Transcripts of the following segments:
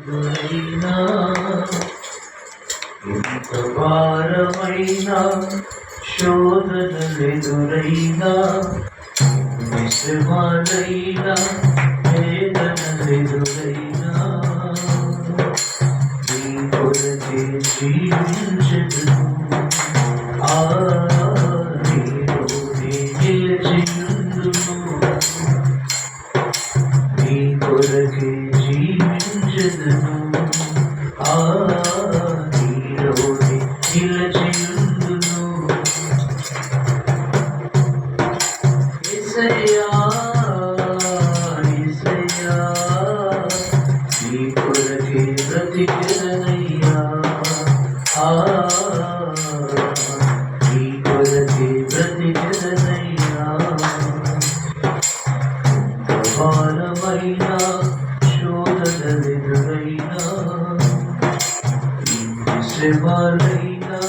ఎదురైనా ఎంత భారమైనా శోధనలెదురైనా శ్రమలైనా వేదనలెదురైనా నీ కొరకే జీవించెదను నీలోనే నిలిచియుందును నీ కొరకే జీవించెదను నీలోనే నిలిచియుందును యేసయ్యా యేసయ్యా నీ కొరకే బ్రతికెదనయ్యా నీ కొరకే బ్రతికెదనయ్యా భారమైన శోధనలెదురైనా శ్రమలైనా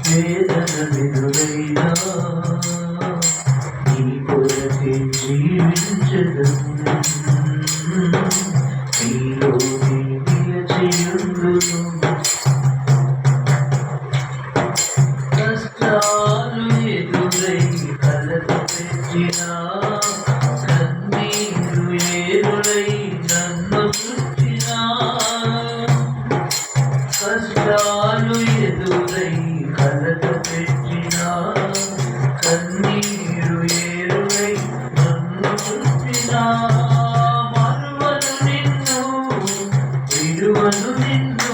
వేదనలెదురైనా నీ కొరకే జీవించెదను నీలోనే నిలిచియుందును కష్టాలు ఎదురై కలత పెట్టినా కన్నీరు ఏరులై నన్ను చుట్టినా కష్టాలు ఎదురై కలత పెట్టినా కన్నీరు ఏరులై నన్ను చుట్టినా మరువను నిన్ను విడువను నిన్ను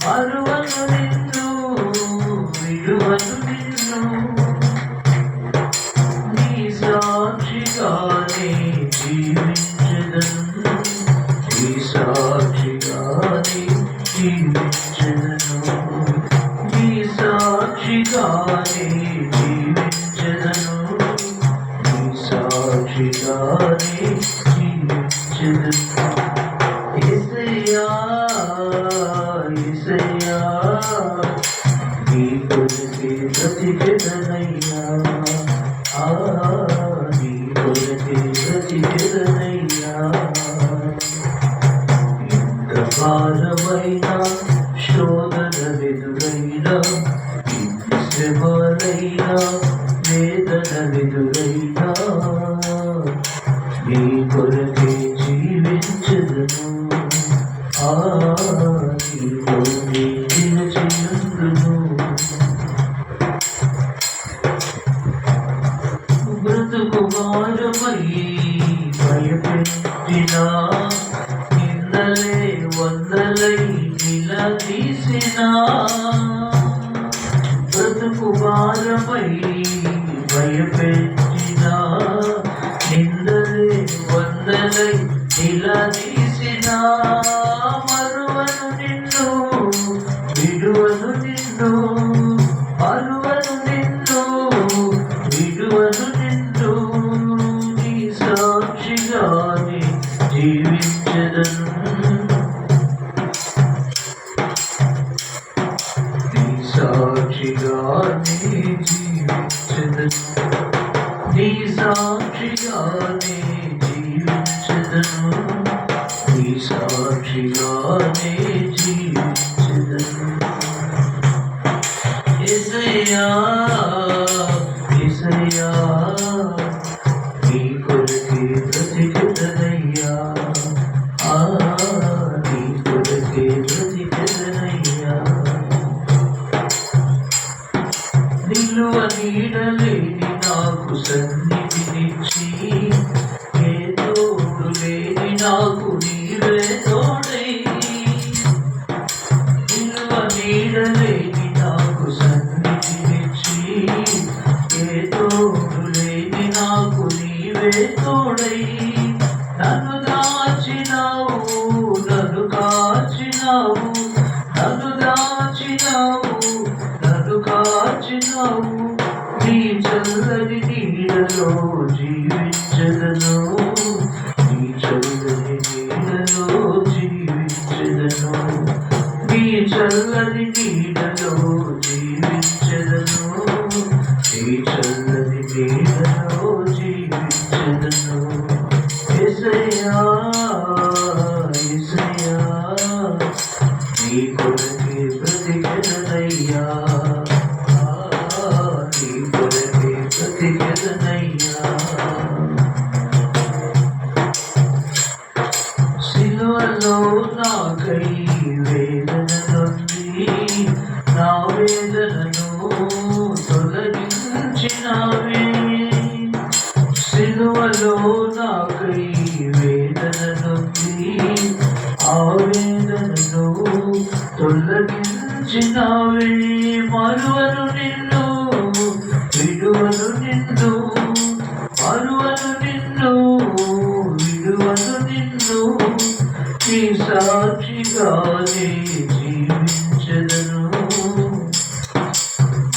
మరువను నిన్ను విడువను నిన్ను నీ సాక్షిగానే జీవించెదను నీ సాక్షిగానే జీవించెదను నీ సాక్షిగానే జీవించెదను నీ సాక్షిగానే జీవించెదను యేసయ్యా యేసయ్యా నీ కొరకే బ్రతికెదనయ్యా నీ కొరకే బ్రతికెదనయ్యా ఎంత భారమైన శోధనలెదురైనా శ్రమలైనా వేదనలెదురైనా నీ కొరకే జీవించెదను నీలోనే నిలిచియుందును బ్రతుకు భారమై భయపెట్టినా నిందలే వందలై నిలదీసినా బ్రతుకు భారమై భయపెట్టినా నిందలే వందలై నిలదీసినా మరువను నిన్ను విడువను నిన్ను మరువను నిన్ను విడువను నిన్ను నీ సాక్షిగానే జీవించెదను నీ సాక్షిగానే జీవించెదను నీ సాక్షిగానే జీవించెదను నీ సాక్షిగానే జీవించెదను యేసయ్యా యేసయ్యా నీ కొరకే బ్రతికెదనయ్యా నీ కొరకే బ్రతికెదనయ్యా నిలువ నీడలేని నాకు సన్నిధినిచ్చి ఏ తోడు లేని నాకు నీవే తోడై నిలువ నీడలేని నాకు సన్నిధినిచ్చి ఏ తోడు లేని నాకు నీవే తోడై నన్ను దాచినావు నన్ను కాచినావు నన్ను దాచినావు నన్ను కాచినావు నీ చల్లని నీడలో జీవించెదను నీ చల్లని నీడలో జీవించెదను నీ చల్లని నీడలో జీవించెదను నీ చల్లని నీడలో జీవించెదను యేసయ్యా యేసయ్యా సిలువలో నాకై వేదన నొంది నా వేదనను తొలగించినావే సిలువలో నాకై వేదన నొంది ఆ వేదనను తొలగించినావే మరువను నిన్ను విడువను నిన్ను మరువను నిన్ను విడువను నిన్ను నీ సాక్షిగానే జీవించదను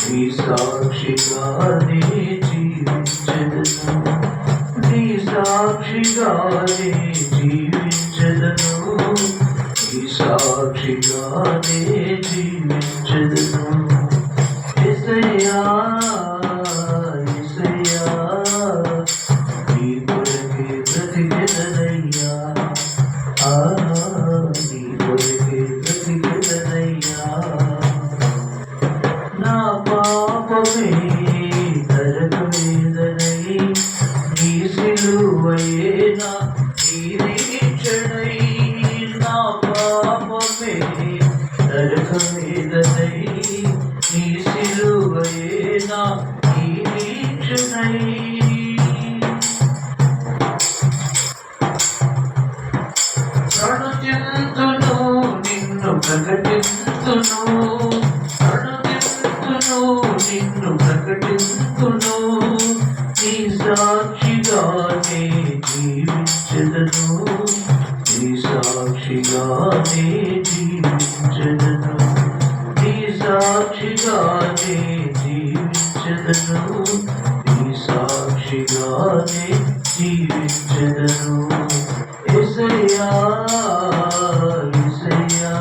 నీ సాక్షిగానే జీవించదను నీ సాక్షిగానే జీవించదను నీ సాక్షిగానే జీవించదను యేసయ్యా యేసయ్యా నీ కొరకే బ్రతికెదనయ్యా నీ కొరకే బ్రతికెదనయ్యా నా పాపమే నరకవేదనై నీ సిలువయేనా నీ నిరీక్షణై నా పాపమే నరకవేదనై నీ సిలువయేనా నీ నిరీక్షణై ప్రణుతింతును నిన్ను ప్రకటింతును నిన్ను ప్రకటింతును నీ సాక్షిగానే జీవించదను నీ సాక్షిగానే జీవించదను నీ సాక్షిగానే జీవించదను నీ సాక్షిగానే జీవించదను యేసయ్యా యేసయ్యా